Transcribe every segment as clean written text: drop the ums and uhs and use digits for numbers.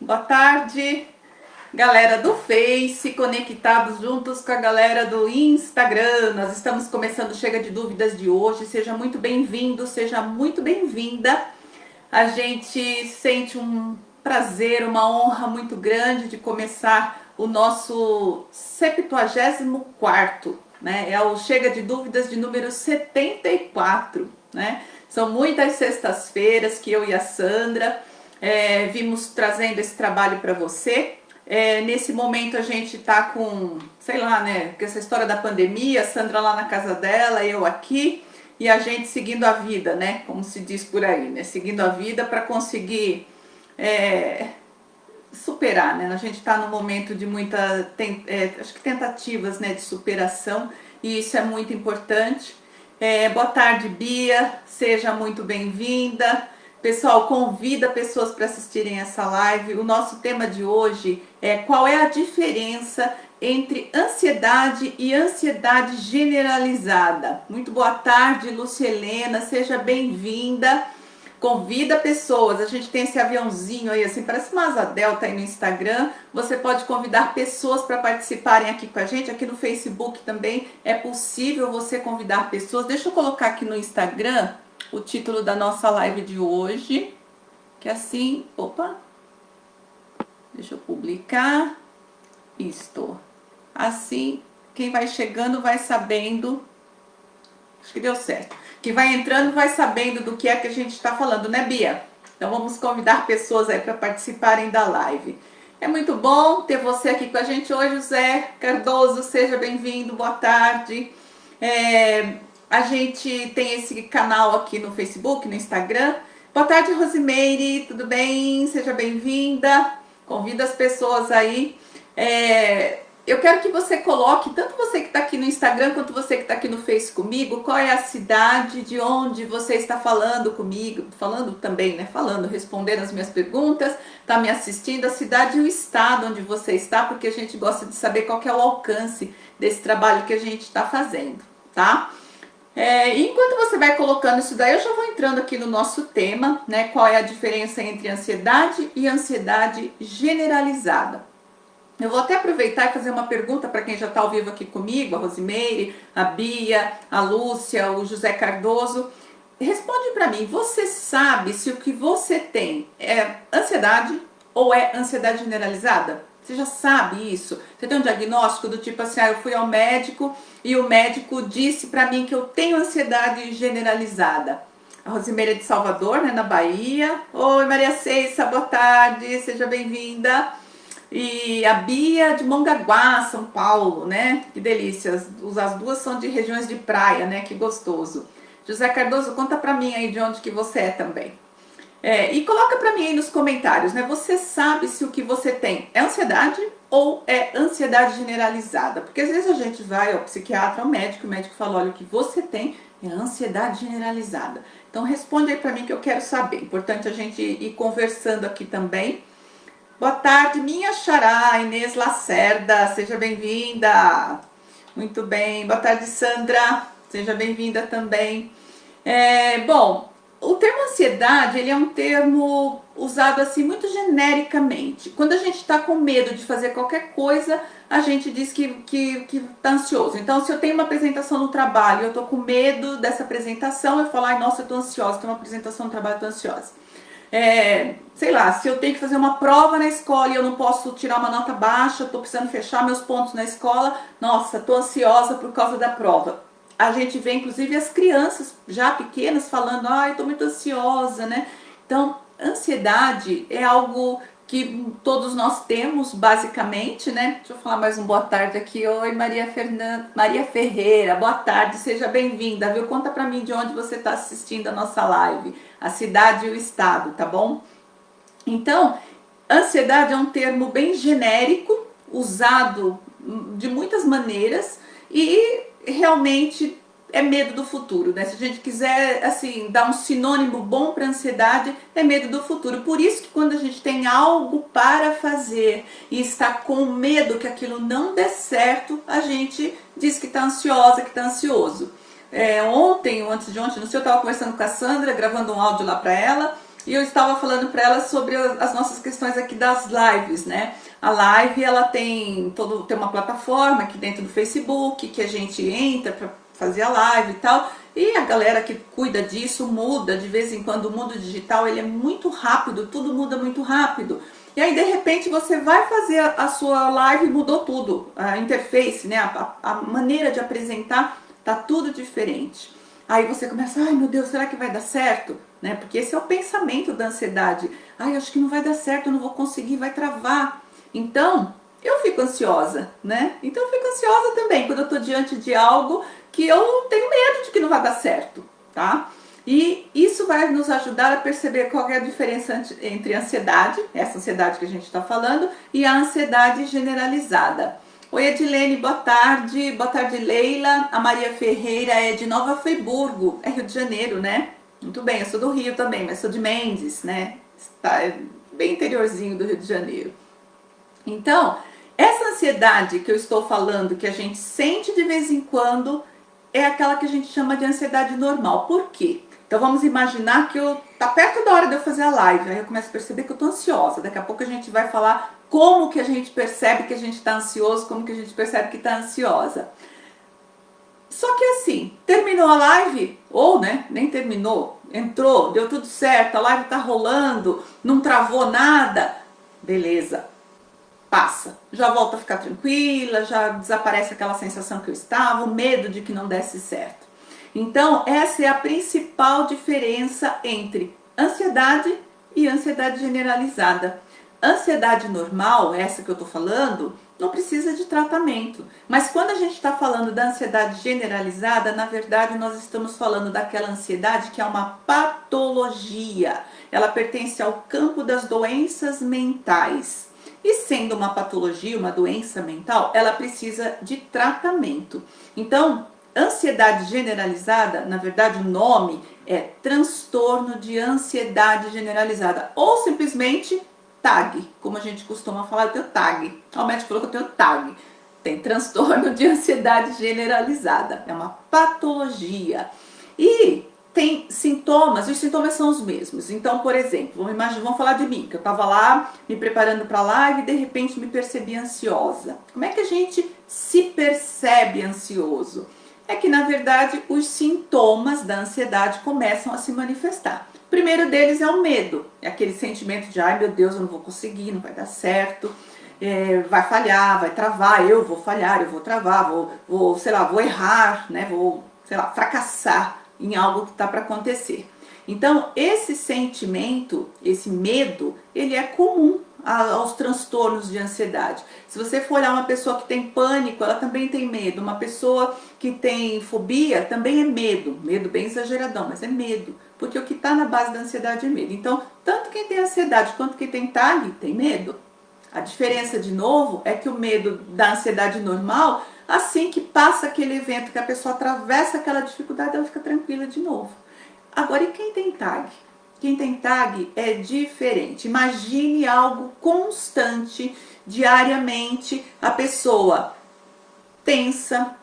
Boa tarde, galera do Face, conectados juntos com a galera do Instagram. Nós estamos começando o Chega de Dúvidas de hoje. Seja muito bem-vindo, seja muito bem-vinda. A gente sente um prazer, uma honra muito grande de começar o nosso 74º, né? É o Chega de Dúvidas de número 74, né? São muitas sextas-feiras que eu e a Sandra vimos trazendo esse trabalho para você. Nesse momento a gente tá com, sei lá, né, com essa história da pandemia, a Sandra lá na casa dela, eu aqui, e a gente seguindo a vida, né, como se diz por aí, né, seguindo a vida para conseguir superar, né, a gente tá num momento de muita, acho que tentativas, né, de superação, e isso é muito importante. Boa tarde, Bia, seja muito bem-vinda. Pessoal, convida pessoas para assistirem essa live. O nosso tema de hoje é qual é a diferença entre ansiedade e ansiedade generalizada. Muito boa tarde, Lúcia Helena, seja bem-vinda. Convida pessoas, a gente tem esse aviãozinho aí, assim, parece uma asa delta aí no Instagram. Você pode convidar pessoas para participarem aqui com a gente, aqui no Facebook também é possível você convidar pessoas. Deixa eu colocar aqui no Instagram o título da nossa live de hoje, que assim, opa, deixa eu publicar isto. Assim, quem vai chegando vai sabendo, acho que deu certo. Quem vai entrando vai sabendo do que é que a gente está falando, né, Bia? Então vamos convidar pessoas aí para participarem da live. É muito bom ter você aqui com a gente hoje, José Cardoso, seja bem-vindo, boa tarde. A gente tem esse canal aqui no Facebook, no Instagram. Boa tarde, Rosimeire, tudo bem? Seja bem-vinda. Convida as pessoas aí. Eu quero que você coloque, tanto você que está aqui no Instagram, quanto você que está aqui no Face comigo, qual é a cidade de onde você está falando comigo, falando também, né? Falando, respondendo as minhas perguntas, está me assistindo, a cidade e o estado onde você está, porque a gente gosta de saber qual que é o alcance desse trabalho que a gente está fazendo, tá? Enquanto você vai colocando isso daí, eu já vou entrando aqui no nosso tema, né? Qual é a diferença entre ansiedade e ansiedade generalizada. Eu vou até aproveitar e fazer uma pergunta para quem já está ao vivo aqui comigo, a Rosimeire, a Bia, a Lúcia, o José Cardoso. Responde para mim, você sabe se o que você tem é ansiedade ou é ansiedade generalizada? Você já sabe isso? Você tem um diagnóstico do tipo assim, eu fui ao médico e o médico disse para mim que eu tenho ansiedade generalizada. A Rosimeire é de Salvador, né, na Bahia. Oi, Maria Ceissa, boa tarde, seja bem-vinda. E a Bia de Mongaguá, São Paulo, né? Que delícia. As duas são de regiões de praia, né? Que gostoso. José Cardoso, conta pra mim aí de onde que você é também. E coloca pra mim aí nos comentários, né? Você sabe se o que você tem é ansiedade ou é ansiedade generalizada? Porque às vezes a gente vai ao psiquiatra, ao médico, o médico fala, olha, o que você tem é ansiedade generalizada. Então responde aí pra mim que eu quero saber. Importante a gente ir conversando aqui também. Boa tarde, minha xará, Inês Lacerda, seja bem-vinda. Muito bem, boa tarde, Sandra, seja bem-vinda também. Bom, o termo ansiedade, ele é um termo usado assim muito genericamente. Quando a gente está com medo de fazer qualquer coisa, a gente diz que está ansioso. Então, se eu tenho uma apresentação no trabalho, eu estou com medo dessa apresentação, eu falo, ai, nossa, eu estou ansiosa, tenho uma apresentação no trabalho, estou ansiosa. Sei lá, se eu tenho que fazer uma prova na escola e eu não posso tirar uma nota baixa, estou precisando fechar meus pontos na escola, nossa, estou ansiosa por causa da prova. A gente vê inclusive as crianças já pequenas falando, ai, estou muito ansiosa, né? Então, ansiedade é algo que todos nós temos, basicamente, né? Deixa eu falar mais um boa tarde aqui. Oi, Maria Ferreira, boa tarde, seja bem-vinda, viu? Conta pra mim de onde você está assistindo a nossa live, a cidade e o estado, tá bom? Então, ansiedade é um termo bem genérico, usado de muitas maneiras e realmente é medo do futuro, né? Se a gente quiser, assim, dar um sinônimo bom para ansiedade, é medo do futuro. Por isso que quando a gente tem algo para fazer e está com medo que aquilo não dê certo, a gente diz que está ansiosa, que está ansioso. Ontem ou antes de ontem, não sei, eu estava conversando com a Sandra, gravando um áudio lá para ela, e eu estava falando para ela sobre as nossas questões aqui das lives, né? A live, ela tem uma plataforma aqui dentro do Facebook que a gente entra para fazer a live e tal, e a galera que cuida disso muda de vez em quando. O mundo digital, ele é muito rápido, tudo muda muito rápido. E aí, de repente, você vai fazer a sua live e mudou tudo. A interface, né? A maneira de apresentar tá tudo diferente. Aí você começa, ai meu Deus, será que vai dar certo? Né? Porque esse é o pensamento da ansiedade. Ai, acho que não vai dar certo, eu não vou conseguir, vai travar. Então, eu fico ansiosa, né? Então eu fico ansiosa também quando eu tô diante de algo que eu tenho medo de que não vai dar certo, tá? E isso vai nos ajudar a perceber qual é a diferença entre a ansiedade, essa ansiedade que a gente está falando, e a ansiedade generalizada. Oi Edilene, boa tarde. Boa tarde, Leila. A Maria Ferreira é de Nova Friburgo, é Rio de Janeiro, né? Muito bem, eu sou do Rio também, mas sou de Mendes, né? Está bem interiorzinho do Rio de Janeiro. Então, essa ansiedade que eu estou falando, que a gente sente de vez em quando, é aquela que a gente chama de ansiedade normal. Por quê? Então vamos imaginar que tá perto da hora de eu fazer a live, aí eu começo a perceber que eu tô ansiosa. Daqui a pouco a gente vai falar como que a gente percebe que a gente tá ansioso, como que a gente percebe que tá ansiosa. Só que assim, terminou a live, ou né, nem terminou, entrou, deu tudo certo, a live tá rolando, não travou nada, beleza, passa. Já volto a ficar tranquila, já desaparece aquela sensação que eu estava, o medo de que não desse certo. Então, essa é a principal diferença entre ansiedade e ansiedade generalizada. Ansiedade normal, essa que eu tô falando, não precisa de tratamento. Mas quando a gente está falando da ansiedade generalizada, na verdade nós estamos falando daquela ansiedade que é uma patologia. Ela pertence ao campo das doenças mentais. E sendo uma patologia, uma doença mental, ela precisa de tratamento. Então, ansiedade generalizada, na verdade o nome é transtorno de ansiedade generalizada, ou simplesmente TAG, como a gente costuma falar, eu tenho TAG. O médico falou que eu tenho TAG. Tem transtorno de ansiedade generalizada, é uma patologia. E tem sintomas, os sintomas são os mesmos. Então, por exemplo, vamos falar de mim, que eu estava lá me preparando para a live e de repente me percebi ansiosa. Como é que a gente se percebe ansioso? É que, na verdade, os sintomas da ansiedade começam a se manifestar. O primeiro deles é o medo, é aquele sentimento de, ai meu Deus, eu não vou conseguir, não vai dar certo, vai falhar, vai travar, eu vou falhar, eu vou travar, sei lá, vou errar, né? Vou, sei lá, fracassar em algo que está para acontecer. Então, esse sentimento, esse medo, ele é comum aos transtornos de ansiedade. Se você for olhar uma pessoa que tem pânico, ela também tem medo. Uma pessoa que tem fobia também é medo. Medo bem exageradão, mas é medo. Porque o que está na base da ansiedade é medo. Então, tanto quem tem ansiedade quanto quem tem TAG tem medo. A diferença, de novo, é que o medo da ansiedade normal, assim que passa aquele evento, que a pessoa atravessa aquela dificuldade, ela fica tranquila de novo. Agora, e quem tem TAG? Quem tem TAG é diferente. Imagine algo constante, diariamente, a pessoa tensa,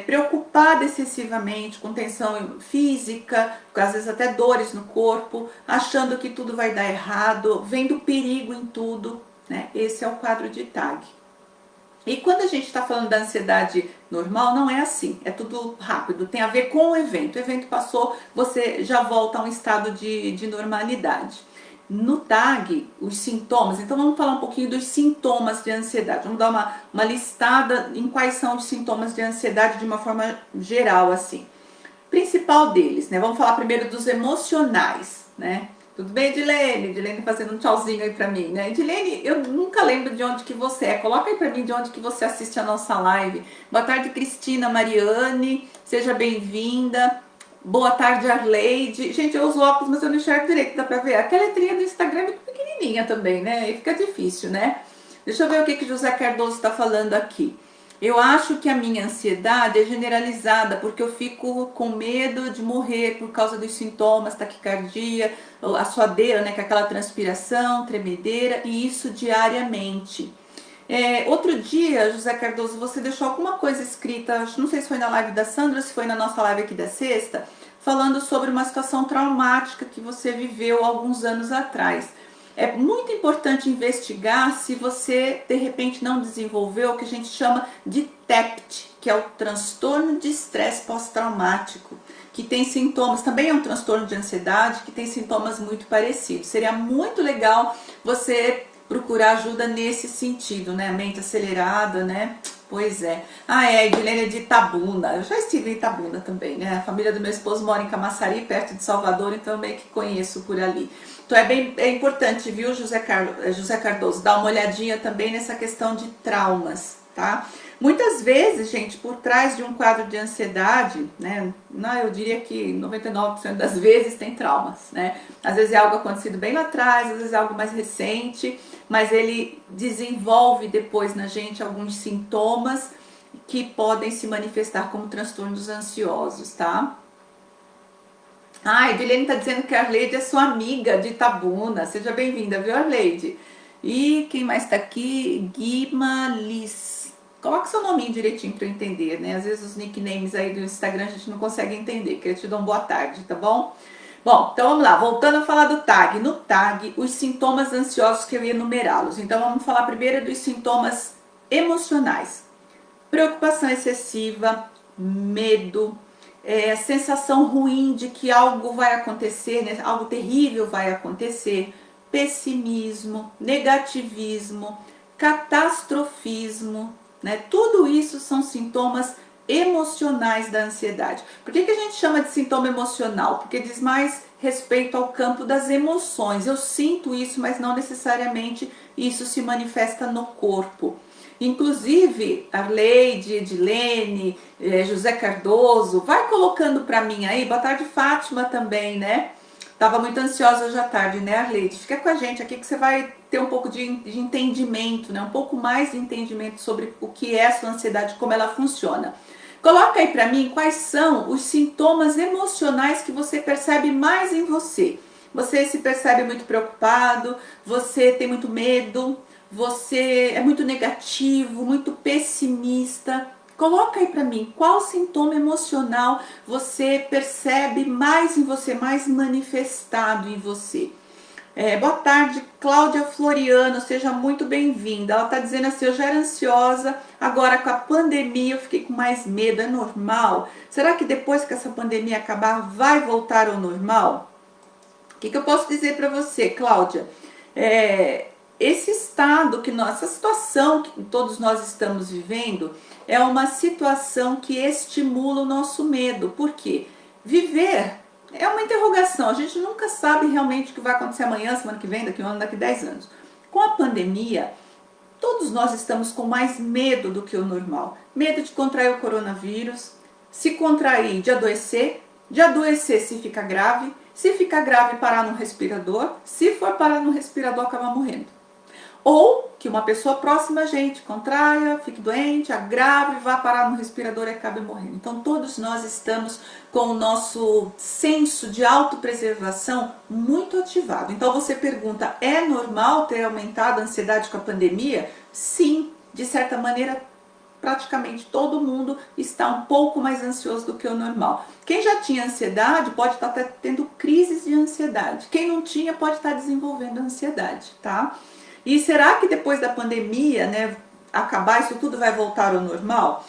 preocupada excessivamente, com tensão física, às vezes até dores no corpo, achando que tudo vai dar errado, vendo perigo em tudo, né? Esse é o quadro de TAG. E quando a gente está falando da ansiedade normal, não é assim, é tudo rápido, tem a ver com o evento passou, você já volta a um estado de normalidade. No TAG, os sintomas, então vamos falar um pouquinho dos sintomas de ansiedade, vamos dar uma listada em quais são os sintomas de ansiedade de uma forma geral, assim. Principal deles, né, vamos falar primeiro dos emocionais, né. Tudo bem, Edilene? Edilene fazendo um tchauzinho aí pra mim, né? Edilene, eu nunca lembro de onde que você é. Coloca aí pra mim de onde que você assiste a nossa live. Boa tarde, Cristina Mariane. Seja bem-vinda. Boa tarde, Arleide. Gente, eu uso óculos, mas eu não enxergo direito, dá pra ver. Aquela letrinha do Instagram é muito pequenininha também, né? E fica difícil, né? Deixa eu ver o que José Cardoso tá falando aqui. Eu acho que a minha ansiedade é generalizada, porque eu fico com medo de morrer por causa dos sintomas, taquicardia, a suadeira, né, que é aquela transpiração, tremedeira, e isso diariamente. Outro dia, José Cardoso, você deixou alguma coisa escrita, não sei se foi na live da Sandra, se foi na nossa live aqui da sexta, falando sobre uma situação traumática que você viveu alguns anos atrás. É muito importante investigar se você de repente não desenvolveu o que a gente chama de TEPT, que é o transtorno de estresse pós-traumático, que tem sintomas, também é um transtorno de ansiedade, que tem sintomas muito parecidos. Seria muito legal você procurar ajuda nesse sentido, né? Mente acelerada, né? Pois é. Ah, é, Edilene é de Itabuna. Eu já estive em Itabuna também, né? A família do meu esposo mora em Camaçari, perto de Salvador, então eu meio que conheço por ali. Então é importante, viu, José Cardoso, dar uma olhadinha também nessa questão de traumas, tá? Muitas vezes, gente, por trás de um quadro de ansiedade, né, eu diria que 99% das vezes tem traumas, né? Às vezes é algo acontecido bem lá atrás, às vezes é algo mais recente, mas ele desenvolve depois na gente alguns sintomas que podem se manifestar como transtornos ansiosos, tá? Ah, a Edilene está dizendo que a Arleide é sua amiga de Itabuna. Seja bem-vinda, viu, Arleide? E quem mais está aqui? Guima Liz. Coloca seu nominho direitinho para eu entender, né? Às vezes os nicknames aí do Instagram a gente não consegue entender. Que eu te dou uma boa tarde, tá bom? Bom, então vamos lá. Voltando a falar do TAG. No TAG, os sintomas ansiosos que eu ia enumerá-los. Então vamos falar primeiro dos sintomas emocionais. Preocupação excessiva, medo, sensação ruim de que algo vai acontecer, né? Algo terrível vai acontecer, pessimismo, negativismo, catastrofismo, né? Tudo isso são sintomas emocionais da ansiedade. Por que a gente chama de sintoma emocional? Porque diz mais respeito ao campo das emoções. Eu sinto isso, mas não necessariamente isso se manifesta no corpo. Inclusive, Arleide, Edilene, José Cardoso, vai colocando para mim aí, boa tarde Fátima também, né? Tava muito ansiosa hoje à tarde, né, Arleide? Fica com a gente aqui que você vai ter um pouco de entendimento, né? Um pouco mais de entendimento sobre o que é a sua ansiedade, como ela funciona. Coloca aí para mim quais são os sintomas emocionais que você percebe mais em você. Você se percebe muito preocupado, você tem muito medo, você é muito negativo, muito pessimista. Coloca aí para mim qual sintoma emocional você percebe mais em você, mais manifestado em você. Boa tarde, Cláudia Floriano, seja muito bem-vinda. Ela está dizendo assim, eu já era ansiosa, agora com a pandemia eu fiquei com mais medo, é normal? Será que depois que essa pandemia acabar vai voltar ao normal? O que eu posso dizer para você, Cláudia? Esse estado, essa situação que todos nós estamos vivendo é uma situação que estimula o nosso medo. Por quê? Viver é uma interrogação, a gente nunca sabe realmente o que vai acontecer amanhã, semana que vem, daqui a um ano, daqui a 10 anos. Com a pandemia, todos nós estamos com mais medo do que o normal. Medo de contrair o coronavírus, se contrair, de adoecer se ficar grave, se ficar grave parar no respirador, se for parar no respirador acabar morrendo. Ou que uma pessoa próxima a gente contraia, fique doente, agrave, vá parar no respirador e acabe morrendo. Então todos nós estamos com o nosso senso de autopreservação muito ativado. Então você pergunta, é normal ter aumentado a ansiedade com a pandemia? Sim, de certa maneira praticamente todo mundo está um pouco mais ansioso do que o normal. Quem já tinha ansiedade pode estar até tendo crises de ansiedade. Quem não tinha pode estar desenvolvendo ansiedade, tá? E será que depois da pandemia, né, acabar, isso tudo vai voltar ao normal?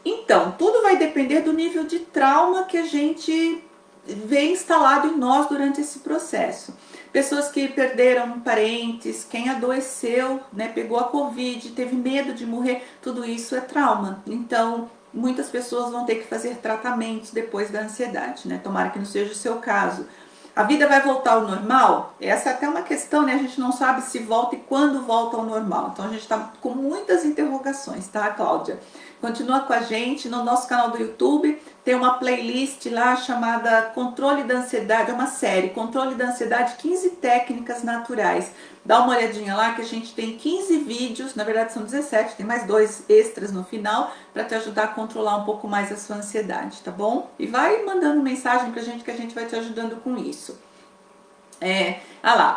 Então, tudo vai depender do nível de trauma que a gente vê instalado em nós durante esse processo. Pessoas que perderam parentes, quem adoeceu, né, pegou a Covid, teve medo de morrer, tudo isso é trauma. Então, muitas pessoas vão ter que fazer tratamentos depois da ansiedade, né? Tomara que não seja o seu caso. A vida vai voltar ao normal? Essa é até uma questão, né? A gente não sabe se volta e quando volta ao normal. Então a gente está com muitas interrogações, tá, Cláudia? Continua com a gente no nosso canal do YouTube. Tem uma playlist lá chamada Controle da Ansiedade, é uma série, Controle da Ansiedade, 15 técnicas naturais. Dá uma olhadinha lá que a gente tem 15 vídeos, na verdade são 17, tem mais 2 extras no final para te ajudar a controlar um pouco mais a sua ansiedade, tá bom? E vai mandando mensagem pra gente que a gente vai te ajudando com isso.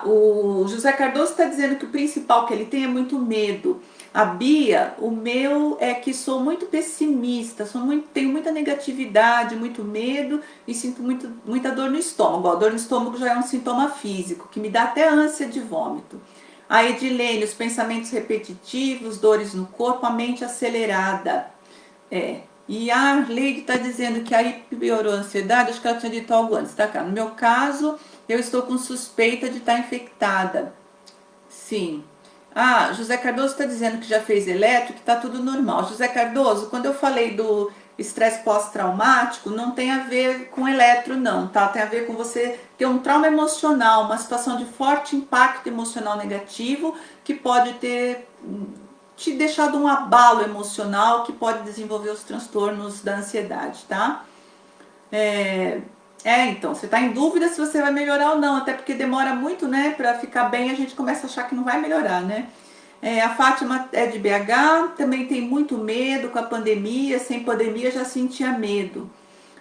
O José Cardoso está dizendo que o principal que ele tem é muito medo. A Bia, o meu é que sou muito pessimista, tenho muita negatividade, muito medo e sinto muita dor no estômago. A dor no estômago já é um sintoma físico, que me dá até ânsia de vômito. A Edilene, os pensamentos repetitivos, dores no corpo, a mente acelerada. E a Leide está dizendo que aí piorou a ansiedade, acho que ela tinha dito algo antes, tá, cara? No meu caso, eu estou com suspeita de estar infectada. Sim. Ah, José Cardoso está dizendo que já fez eletro, que está tudo normal. José Cardoso, quando eu falei do estresse pós-traumático, não tem a ver com eletro, não, tá? Tem a ver com você ter um trauma emocional, uma situação de forte impacto emocional negativo que pode ter te deixado um abalo emocional que pode desenvolver os transtornos da ansiedade, tá? Então, você está em dúvida se você vai melhorar ou não, até porque demora muito, né, para ficar bem, a gente começa a achar que não vai melhorar, né? A Fátima é de BH, também tem muito medo com a pandemia, sem pandemia já sentia medo.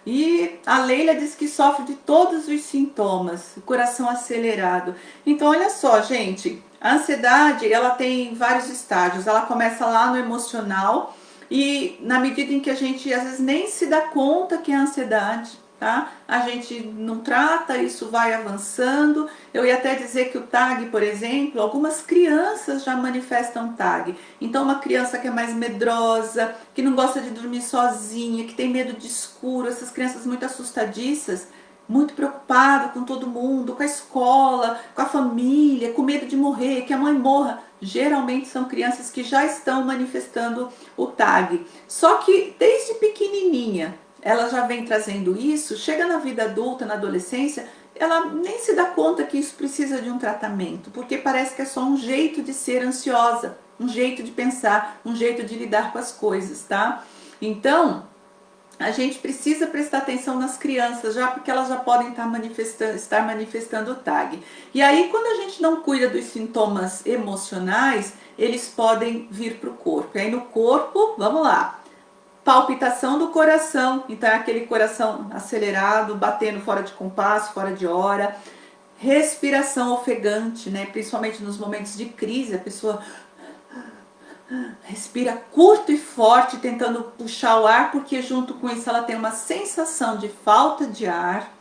E a Leila diz que sofre de todos os sintomas, coração acelerado. Então, olha só, gente, a ansiedade, ela tem vários estágios. Ela começa lá no emocional e na medida em que a gente às vezes nem se dá conta que é ansiedade, tá? A gente não trata, isso vai avançando. Eu ia até dizer que o TAG, por exemplo, algumas crianças já manifestam TAG. Então, uma criança que é mais medrosa, que não gosta de dormir sozinha, que tem medo de escuro, essas crianças muito assustadiças, muito preocupada com todo mundo, com a escola, com a família, com medo de morrer, que a mãe morra. Geralmente são crianças que já estão manifestando o TAG. Só que desde pequenininha, ela já vem trazendo isso, chega na vida adulta, na adolescência, ela nem se dá conta que isso precisa de um tratamento, porque parece que é só um jeito de ser ansiosa, um jeito de pensar, um jeito de lidar com as coisas, tá? Então, a gente precisa prestar atenção nas crianças, já porque elas já podem estar manifestando o TAG. E aí, quando a gente não cuida dos sintomas emocionais, eles podem vir para o corpo. E aí no corpo, vamos lá, palpitação do coração, então é aquele coração acelerado, batendo fora de compasso, fora de hora. Respiração ofegante, né? Principalmente nos momentos de crise, a pessoa respira curto e forte, tentando puxar o ar, porque junto com isso ela tem uma sensação de falta de ar,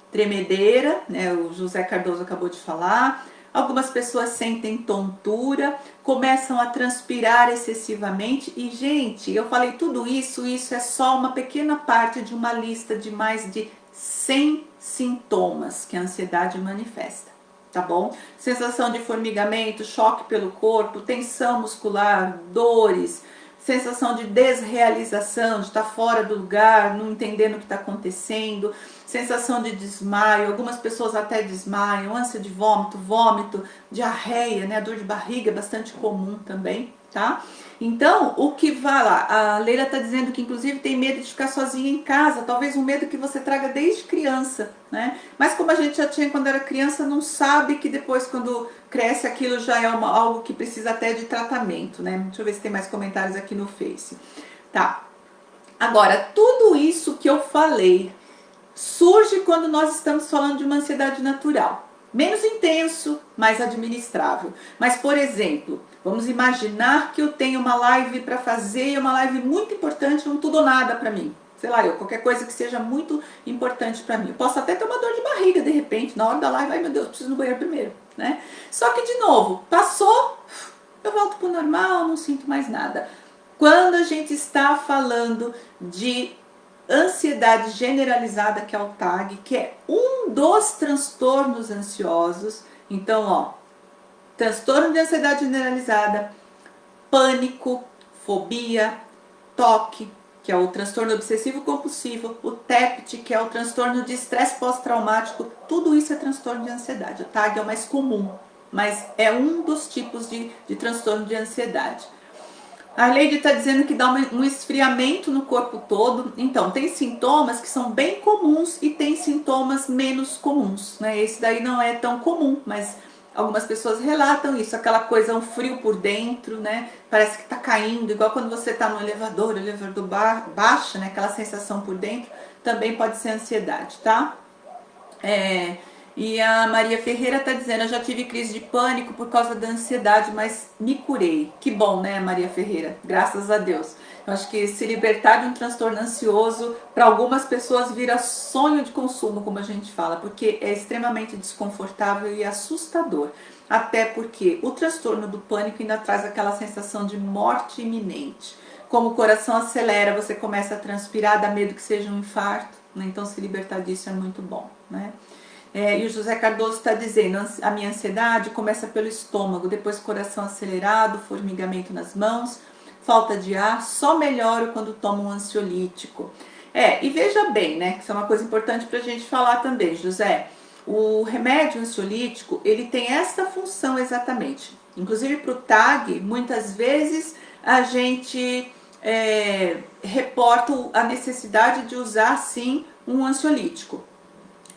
tremedeira, né? O José Cardoso acabou de falar. Algumas pessoas sentem tontura, começam a transpirar excessivamente e, gente, eu falei tudo isso, isso é só uma pequena parte de uma lista de mais de 100 sintomas que a ansiedade manifesta, tá bom? Sensação de formigamento, choque pelo corpo, tensão muscular, dores, sensação de desrealização, de estar fora do lugar, não entendendo o que está acontecendo, sensação de desmaio, algumas pessoas até desmaiam, ânsia de vômito, diarreia, né? A dor de barriga é bastante comum também, tá? Então, o que vai lá? A Leila está dizendo que inclusive tem medo de ficar sozinha em casa, talvez um medo que você traga desde criança, né? Mas como a gente já tinha quando era criança, não sabe que depois quando cresce aquilo já é algo que precisa até de tratamento, né? Deixa eu ver se tem mais comentários aqui no Face. Tá. Agora, tudo isso que eu falei surge quando nós estamos falando de uma ansiedade natural. Menos intenso, mais administrável. Mas, por exemplo, vamos imaginar que eu tenho uma live para fazer, uma live muito importante, um tudo ou nada para mim. Sei lá, qualquer coisa que seja muito importante para mim. Eu posso até ter uma dor de barriga, de repente, na hora da live, ai meu Deus, preciso ir no banheiro primeiro, né? Só que, de novo, passou, eu volto pro normal, não sinto mais nada. Quando a gente está falando de ansiedade generalizada, que é o TAG, que é um dos transtornos ansiosos. Então, ó, transtorno de ansiedade generalizada, pânico, fobia, TOC, que é o transtorno obsessivo compulsivo, o TEPT, que é o transtorno de estresse pós-traumático, tudo isso é transtorno de ansiedade. O TAG é o mais comum, mas é um dos tipos de transtorno de ansiedade. A Leide está dizendo que dá um esfriamento no corpo todo. Então, tem sintomas que são bem comuns e tem sintomas menos comuns, né? Esse daí não é tão comum, mas algumas pessoas relatam isso, aquela coisa, um frio por dentro, né? Parece que está caindo, igual quando você está no elevador, o elevador baixa, né? Aquela sensação por dentro, também pode ser ansiedade, tá? E a Maria Ferreira está dizendo, eu já tive crise de pânico por causa da ansiedade, mas me curei. Que bom, né, Maria Ferreira? Graças a Deus. Eu acho que se libertar de um transtorno ansioso, para algumas pessoas vira sonho de consumo, como a gente fala, porque é extremamente desconfortável e assustador. Até porque o transtorno do pânico ainda traz aquela sensação de morte iminente. Como o coração acelera, você começa a transpirar, dá medo que seja um infarto, né? Então se libertar disso é muito bom, né? E o José Cardoso está dizendo, a minha ansiedade começa pelo estômago, depois coração acelerado, formigamento nas mãos, falta de ar, só melhoro quando tomo um ansiolítico. E veja bem, né, que isso é uma coisa importante para a gente falar também, José. O remédio ansiolítico, ele tem essa função exatamente. Inclusive para o TAG, muitas vezes a gente reporta a necessidade de usar sim um ansiolítico.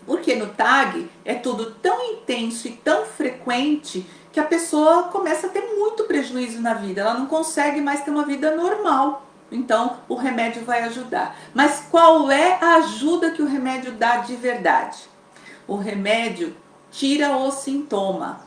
Porque no TAG é tudo tão intenso e tão frequente que a pessoa começa a ter muito prejuízo na vida, ela não consegue mais ter uma vida normal. Então o remédio vai ajudar. Mas qual é a ajuda que o remédio dá de verdade? O remédio tira o sintoma,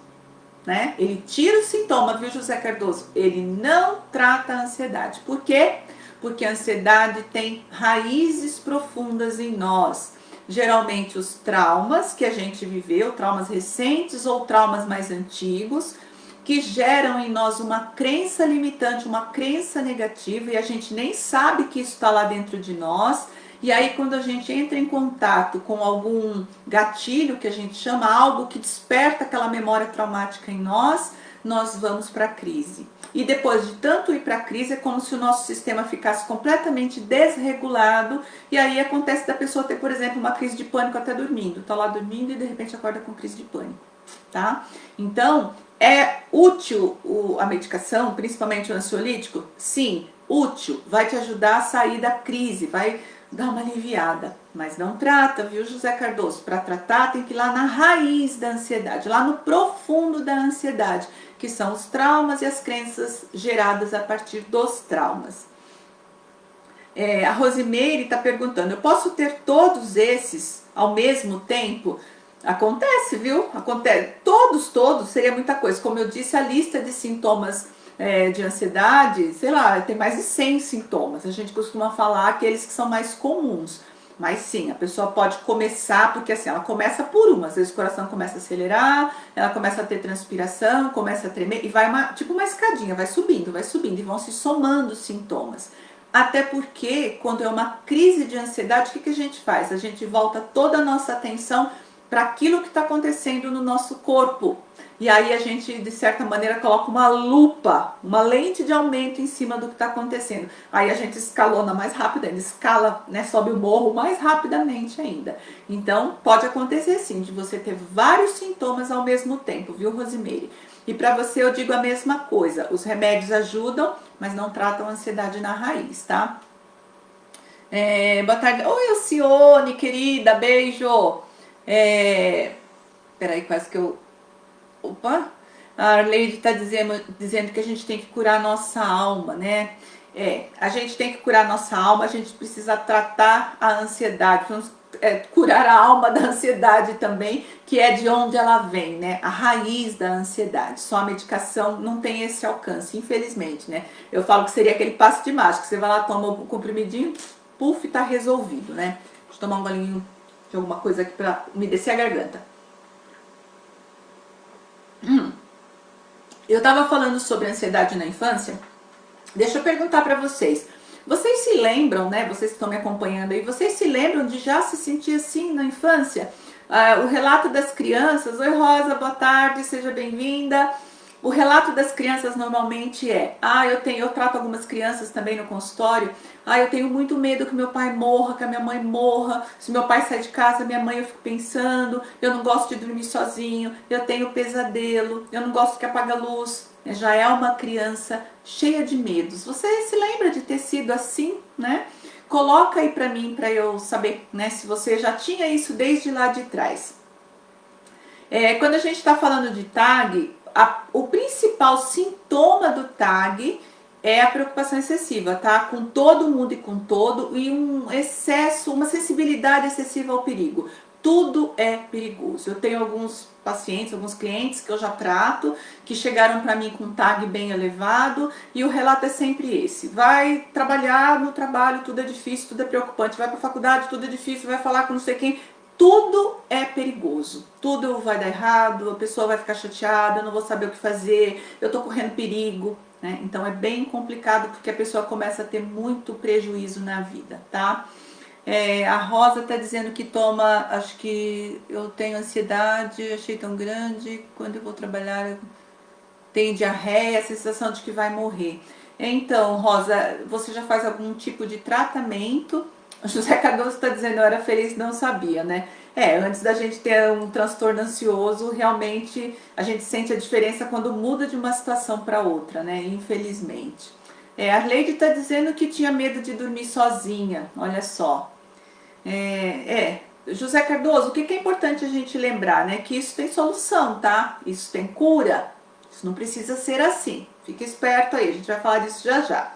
né? Ele tira o sintoma, viu, José Cardoso? Ele não trata a ansiedade. Por quê? Porque a ansiedade tem raízes profundas em nós. Geralmente os traumas que a gente viveu, traumas recentes ou traumas mais antigos, que geram em nós uma crença limitante, uma crença negativa, e a gente nem sabe que isso está lá dentro de nós. E aí quando a gente entra em contato com algum gatilho, que a gente chama, algo que desperta aquela memória traumática em nós, nós vamos para a crise. E depois de tanto ir para a crise, é como se o nosso sistema ficasse completamente desregulado, e aí acontece da pessoa ter, por exemplo, uma crise de pânico até dormindo. Tá lá dormindo e de repente acorda com crise de pânico, tá? Então, é útil a medicação, principalmente o ansiolítico? Sim, útil, vai te ajudar a sair da crise, vai dar uma aliviada, mas não trata, viu, José Cardoso? Para tratar tem que ir lá na raiz da ansiedade, lá no profundo da ansiedade, que são os traumas e as crenças geradas a partir dos traumas. A Rosimeire está perguntando, eu posso ter todos esses ao mesmo tempo? Acontece, viu? Acontece. Todos, seria muita coisa. Como eu disse, a lista de sintomas de ansiedade, sei lá, tem mais de 100 sintomas. A gente costuma falar aqueles que são mais comuns. Mas sim, a pessoa pode começar, porque assim, ela começa por uma. Às vezes o coração começa a acelerar, ela começa a ter transpiração, começa a tremer, e vai tipo uma escadinha, vai subindo, e vão se somando os sintomas. Até porque, quando é uma crise de ansiedade, o que a gente faz? A gente volta toda a nossa atenção para aquilo que está acontecendo no nosso corpo. E aí a gente, de certa maneira, coloca uma lupa, uma lente de aumento em cima do que está acontecendo. Aí a gente escalona mais rápido, ainda escala, né, sobe o morro mais rapidamente ainda. Então, pode acontecer sim, de você ter vários sintomas ao mesmo tempo, viu, Rosimeire? E para você eu digo a mesma coisa, os remédios ajudam, mas não tratam a ansiedade na raiz, tá? Boa tarde. Oi, Alcione, querida, beijo. Peraí, quase que eu... Opa! A Arleide está dizendo que a gente tem que curar a nossa alma, né? A gente tem que curar a nossa alma, a gente precisa tratar a ansiedade, curar a alma da ansiedade também, que é de onde ela vem, né? A raiz da ansiedade. Só a medicação não tem esse alcance, infelizmente, né? Eu falo que seria aquele passe de mágica, você vai lá, toma um comprimidinho, puf, tá resolvido, né? Deixa eu tomar um golinho de alguma coisa aqui para umedecer a garganta. Eu estava falando sobre ansiedade na infância. Deixa eu perguntar para vocês. Vocês se lembram, né? Vocês que estão me acompanhando aí, vocês se lembram de já se sentir assim na infância? O relato das crianças. Oi, Rosa, boa tarde, seja bem-vinda. O relato das crianças normalmente eu trato algumas crianças também no consultório. Eu tenho muito medo que meu pai morra, que a minha mãe morra. Se meu pai sai de casa, minha mãe, eu fico pensando, eu não gosto de dormir sozinho, eu tenho pesadelo, eu não gosto que apague a luz. Já é uma criança cheia de medos. Você se lembra de ter sido assim, né? Coloca aí pra mim, pra eu saber, né, se você já tinha isso desde lá de trás. Quando a gente está falando de TAG, o principal sintoma do TAG é a preocupação excessiva, tá? Com todo mundo e com todo, e um excesso, uma sensibilidade excessiva ao perigo. tudo é perigoso. Eu tenho alguns pacientes, alguns clientes que eu já trato, que chegaram para mim com um TAG bem elevado, e o relato é sempre esse: vai trabalhar no trabalho, tudo é difícil, tudo é preocupante, vai para a faculdade, tudo é difícil, vai falar com não sei quem, tudo é perigoso, tudo vai dar errado, a pessoa vai ficar chateada, eu não vou saber o que fazer, eu tô correndo perigo, né? Então é bem complicado, porque a pessoa começa a ter muito prejuízo na vida, tá? A Rosa tá dizendo que toma, acho que eu tenho ansiedade, achei tão grande, quando eu vou trabalhar eu tenho diarreia, a sensação de que vai morrer. Então, Rosa, você já faz algum tipo de tratamento? O José Cardoso está dizendo, eu era feliz, não sabia, né? Antes da gente ter um transtorno ansioso, realmente a gente sente a diferença quando muda de uma situação para outra, né? Infelizmente. A Leide está dizendo que tinha medo de dormir sozinha, olha só. José Cardoso, o que é importante a gente lembrar, né? Que isso tem solução, tá? Isso tem cura. Isso não precisa ser assim. Fica esperto aí, a gente vai falar disso já já.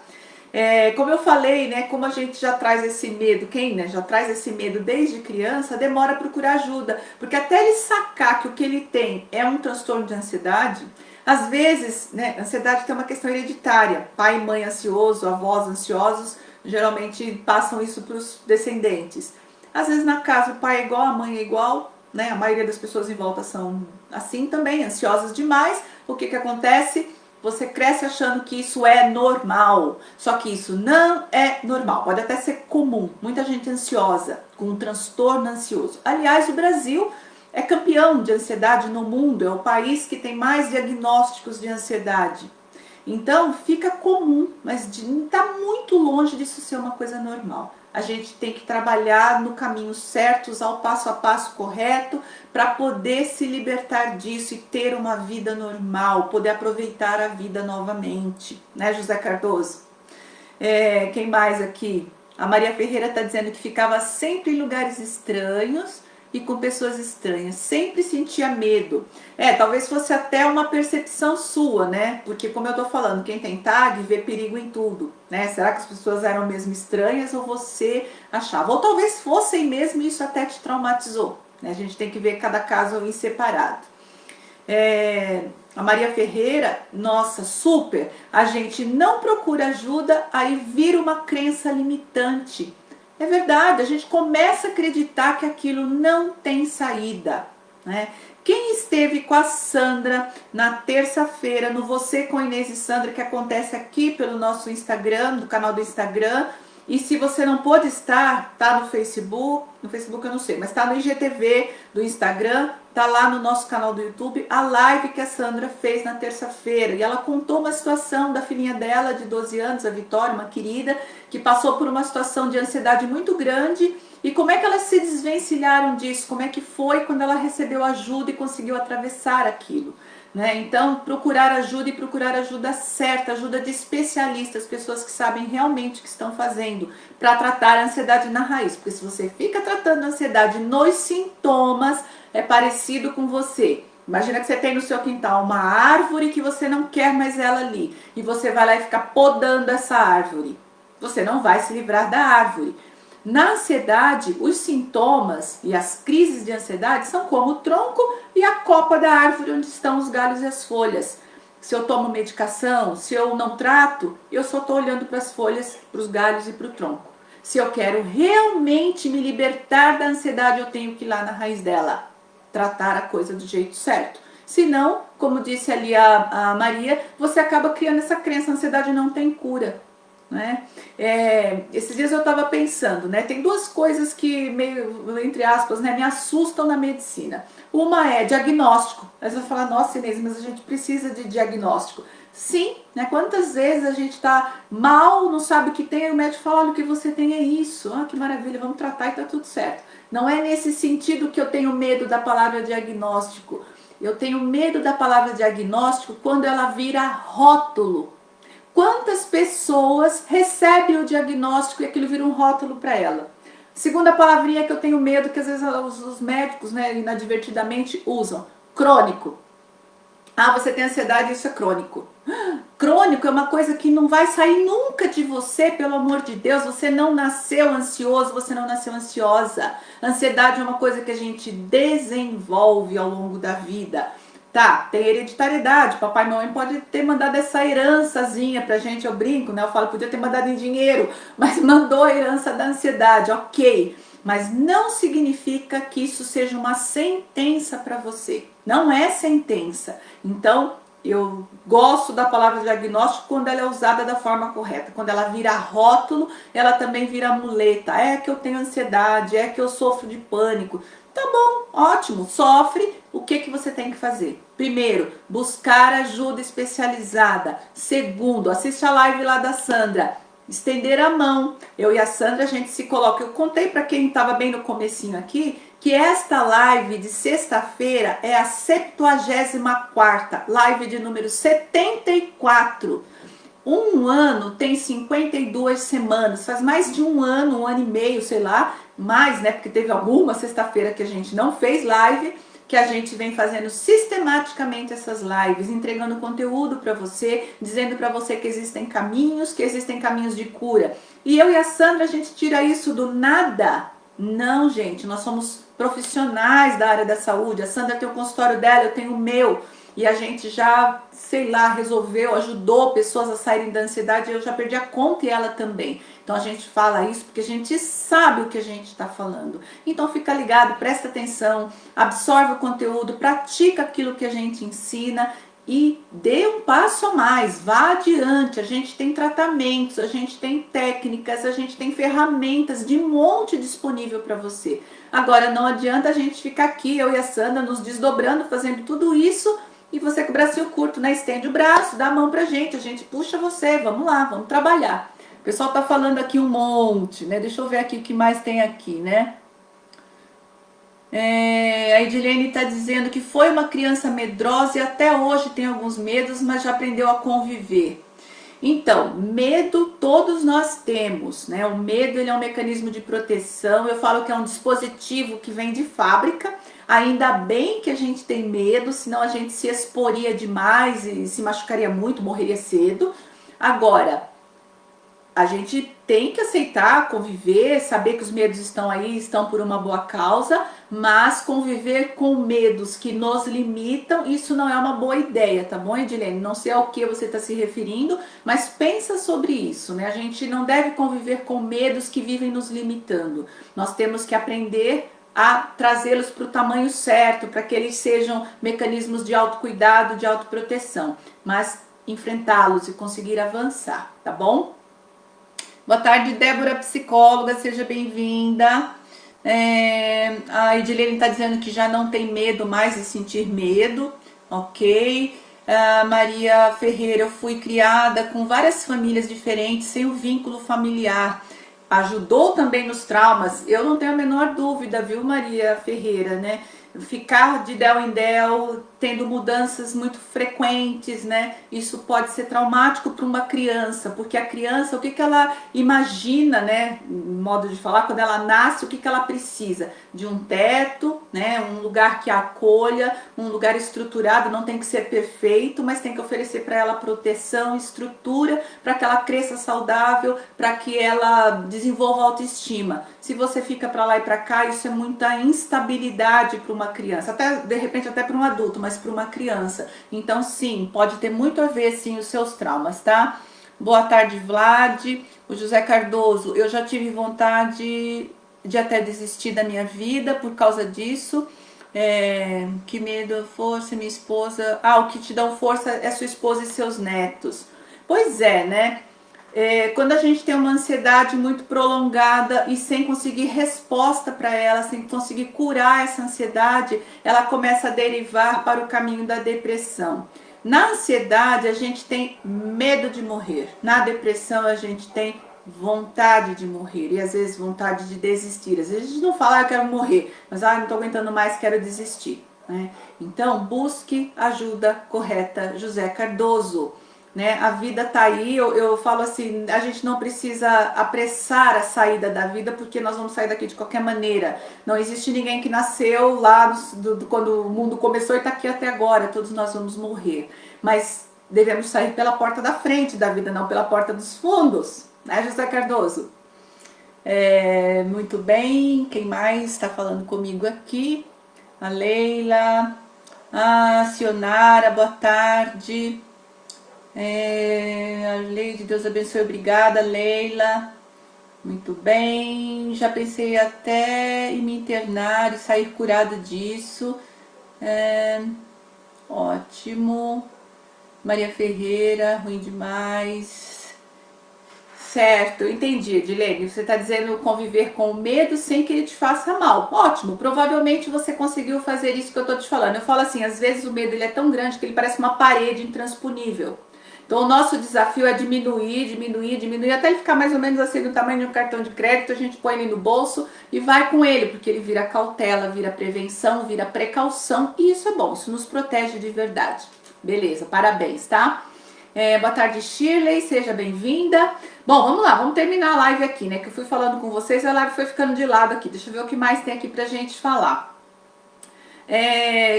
Como eu falei, né? Como a gente já traz esse medo, quem, né, já traz esse medo desde criança, demora a procurar ajuda. Porque até ele sacar que o que ele tem é um transtorno de ansiedade, às vezes, né, ansiedade tem uma questão hereditária. Pai e mãe ansioso, avós ansiosos, geralmente passam isso para os descendentes. Às vezes na casa o pai é igual, a mãe é igual, né? A maioria das pessoas em volta são assim também, ansiosas demais. O que acontece? Você cresce achando que isso é normal, só que isso não é normal, pode até ser comum. Muita gente ansiosa, com um transtorno ansioso. Aliás, o Brasil é campeão de ansiedade no mundo, é o país que tem mais diagnósticos de ansiedade. Então fica comum, mas está muito longe disso ser uma coisa normal. A gente tem que trabalhar no caminho certo, usar o passo a passo correto para poder se libertar disso e ter uma vida normal, poder aproveitar a vida novamente, né, José Cardoso? Quem mais aqui? A Maria Ferreira está dizendo que ficava sempre em lugares estranhos e com pessoas estranhas, sempre sentia medo. Talvez fosse até uma percepção sua, né? Porque como eu tô falando, quem tem TAG vê perigo em tudo, né? Será que as pessoas eram mesmo estranhas ou você achava? Ou talvez fossem mesmo e isso até te traumatizou, né? A gente tem que ver cada caso em separado. A Maria Ferreira, nossa, super, a gente não procura ajuda, aí vira uma crença limitante. É verdade, a gente começa a acreditar que aquilo não tem saída, né? Quem esteve com a Sandra na terça-feira no Você com Inês e Sandra, que acontece aqui pelo nosso Instagram, do canal do Instagram, e se você não pôde estar, tá no Facebook eu não sei, mas tá no IGTV do Instagram, tá lá no nosso canal do YouTube, a live que a Sandra fez na terça-feira, e ela contou uma situação da filhinha dela de 12 anos, a Vitória, uma querida, que passou por uma situação de ansiedade muito grande, e como é que elas se desvencilharam disso, como é que foi quando ela recebeu ajuda e conseguiu atravessar aquilo. Né? Então, procurar ajuda e procurar ajuda certa, ajuda de especialistas, pessoas que sabem realmente o que estão fazendo para tratar a ansiedade na raiz. Porque se você fica tratando a ansiedade nos sintomas, é parecido com você. Imagina que você tem no seu quintal uma árvore que você não quer mais ela ali e você vai lá e fica podando essa árvore. Você não vai se livrar da árvore. Na ansiedade, os sintomas e as crises de ansiedade são como o tronco e a copa da árvore onde estão os galhos e as folhas. Se eu tomo medicação, se eu não trato, eu só estou olhando para as folhas, para os galhos e para o tronco. Se eu quero realmente me libertar da ansiedade, eu tenho que ir lá na raiz dela, tratar a coisa do jeito certo. Senão, como disse ali a Maria, você acaba criando essa crença, a ansiedade não tem cura. Né? Esses dias eu estava pensando, né? Tem duas coisas que meio, entre aspas, né, me assustam na medicina. Uma é diagnóstico. Aí você vai falar, nossa Inês, mas a gente precisa de diagnóstico. Sim, né? Quantas vezes a gente está mal, não sabe o que tem, e o médico fala, olha, o que você tem é isso. Ah, que maravilha, vamos tratar e tá tudo certo. Não é nesse sentido que eu tenho medo da palavra diagnóstico. Eu tenho medo da palavra diagnóstico quando ela vira rótulo. Quantas pessoas recebem o diagnóstico e aquilo vira um rótulo para ela? Segunda palavrinha que eu tenho medo, que às vezes os médicos, né, inadvertidamente usam, crônico. Ah, você tem ansiedade, isso é crônico. Crônico é uma coisa que não vai sair nunca de você, pelo amor de Deus. Você não nasceu ansioso, você não nasceu ansiosa. Ansiedade é uma coisa que a gente desenvolve ao longo da vida. Tá, tem hereditariedade. Papai e mamãe pode ter mandado essa herançazinha pra gente, eu brinco, né? Eu falo, podia ter mandado em dinheiro, mas mandou a herança da ansiedade, ok. Mas não significa que isso seja uma sentença para você. Não é sentença. Então, eu gosto da palavra diagnóstico quando ela é usada da forma correta. Quando ela vira rótulo, ela também vira muleta. É que eu tenho ansiedade, é que eu sofro de pânico. Tá bom, ótimo, sofre. O que que você tem que fazer? Primeiro, buscar ajuda especializada. Segundo, assiste a live lá da Sandra. Estender a mão. Eu e a Sandra, a gente se coloca. Eu contei para quem estava bem no comecinho aqui que esta live de sexta-feira é a 74ª, live de número 74. Um ano tem 52 semanas, faz mais de um ano e meio, sei lá, mais, né? Porque teve alguma sexta-feira que a gente não fez live, que a gente vem fazendo sistematicamente essas lives, entregando conteúdo para você, dizendo para você que existem caminhos de cura. E eu e a Sandra, a gente tira isso do nada. Não, gente, nós somos profissionais da área da saúde. A Sandra tem o consultório dela, eu tenho o meu. E a gente já, sei lá, resolveu, ajudou pessoas a saírem da ansiedade. Eu já perdi a conta e ela também. Então a gente fala isso porque a gente sabe o que a gente está falando. Então fica ligado, presta atenção, absorve o conteúdo, pratica aquilo que a gente ensina e dê um passo a mais, vá adiante. A gente tem tratamentos, a gente tem técnicas, a gente tem ferramentas de monte disponível para você. Agora não adianta a gente ficar aqui, eu e a Sandra, nos desdobrando, fazendo tudo isso e você com o bracinho curto, né? Estende o braço, dá a mão pra gente, a gente puxa você, vamos lá, vamos trabalhar. O pessoal tá falando aqui um monte, né? Deixa eu ver aqui o que mais tem aqui, né? A Edilene está dizendo que foi uma criança medrosa e até hoje tem alguns medos, mas já aprendeu a conviver. Então, medo todos nós temos, né? O medo, ele é um mecanismo de proteção. Eu falo que é um dispositivo que vem de fábrica. Ainda bem que a gente tem medo, senão a gente se exporia demais e se machucaria muito, morreria cedo. Agora, a gente tem que aceitar, conviver, saber que os medos estão aí, estão por uma boa causa, mas conviver com medos que nos limitam, isso não é uma boa ideia, tá bom, Edilene? Não sei ao que você está se referindo, mas pensa sobre isso, né? A gente não deve conviver com medos que vivem nos limitando. Nós temos que aprender a trazê-los para o tamanho certo, para que eles sejam mecanismos de autocuidado, de autoproteção, mas enfrentá-los e conseguir avançar, tá bom? Boa tarde, Débora, psicóloga, seja bem-vinda. A Edilene está dizendo que já não tem medo mais de sentir medo, ok. Maria Ferreira, eu fui criada com várias famílias diferentes, sem o vínculo familiar. Ajudou também nos traumas? Eu não tenho a menor dúvida, viu, Maria Ferreira, né? Ficar de del em del, tendo mudanças muito frequentes, né? Isso pode ser traumático para uma criança, porque a criança, o que ela imagina, né? Modo de falar, quando ela nasce, o que ela precisa? De um teto, né? Um lugar que a acolha, um lugar estruturado, não tem que ser perfeito, mas tem que oferecer para ela proteção, estrutura, para que ela cresça saudável, para que ela desenvolva autoestima. Se você fica para lá e para cá, isso é muita instabilidade para uma criança, até de repente até para um adulto, mas para uma criança. Então sim, pode ter muito a ver sim os seus traumas, tá? Boa tarde, Vlad. O José Cardoso, eu já tive vontade de até desistir da minha vida por causa disso. Que medo, força, minha esposa. O que te dão força é sua esposa e seus netos. Pois é, né? Quando a gente tem uma ansiedade muito prolongada e sem conseguir resposta para ela, sem conseguir curar essa ansiedade, ela começa a derivar para o caminho da depressão. Na ansiedade, a gente tem medo de morrer. Na depressão, a gente tem vontade de morrer e às vezes vontade de desistir. Às vezes a gente não fala, eu quero morrer, mas não estou aguentando mais, quero desistir, né? Então, busque ajuda correta, José Cardoso. né? A vida tá aí, eu falo assim, a gente não precisa apressar a saída da vida, porque nós vamos sair daqui de qualquer maneira. Não existe ninguém que nasceu lá quando o mundo começou e tá aqui até agora, todos nós vamos morrer. Mas devemos sair pela porta da frente da vida, não pela porta dos fundos, né, José Cardoso? Muito bem, quem mais está falando comigo aqui? A Leila, a Sionara, boa tarde. A Leide, Deus abençoe, obrigada, Leila. Muito bem, já pensei até em me internar e sair curada disso. Ótimo. Maria Ferreira, ruim demais. Certo, eu entendi, Edilene. Você está dizendo conviver com o medo sem que ele te faça mal. Ótimo, provavelmente você conseguiu fazer isso que eu estou te falando. Eu falo assim, às vezes o medo ele é tão grande que ele parece uma parede intransponível. Então o nosso desafio é diminuir, até ele ficar mais ou menos assim do tamanho de um cartão de crédito, a gente põe ele no bolso e vai com ele, porque ele vira cautela, vira prevenção, vira precaução, e isso é bom, isso nos protege de verdade. Beleza, parabéns, tá? Boa tarde, Shirley, seja bem-vinda. Bom, vamos lá, vamos terminar a live aqui, né? Que eu fui falando com vocês, a live foi ficando de lado aqui. Deixa eu ver o que mais tem aqui pra gente falar.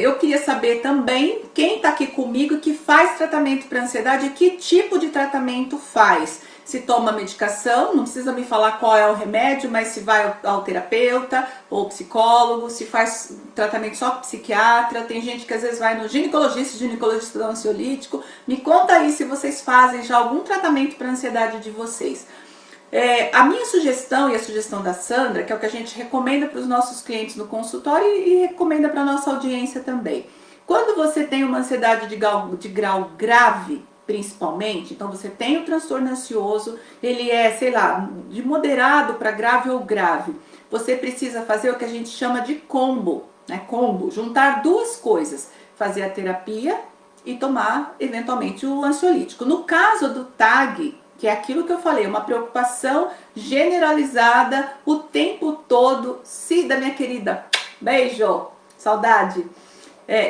Eu queria saber também quem está aqui comigo que faz tratamento para ansiedade, que tipo de tratamento faz. Se toma medicação, não precisa me falar qual é o remédio, mas se vai ao terapeuta ou psicólogo, se faz tratamento só com psiquiatra, tem gente que às vezes vai no ginecologista dá ansiolítico. Me conta aí se vocês fazem já algum tratamento para ansiedade de vocês. A minha sugestão e a sugestão da Sandra, que é o que a gente recomenda para os nossos clientes no consultório e recomenda para a nossa audiência também. Quando você tem uma ansiedade de grau grave, principalmente, então você tem o transtorno ansioso, ele é, sei lá, de moderado para grave ou grave, você precisa fazer o que a gente chama de combo, né? Combo, juntar duas coisas, fazer a terapia e tomar, eventualmente, o ansiolítico. No caso do TAG, que é aquilo que eu falei, uma preocupação generalizada o tempo todo. Cida, minha querida, beijo, saudade.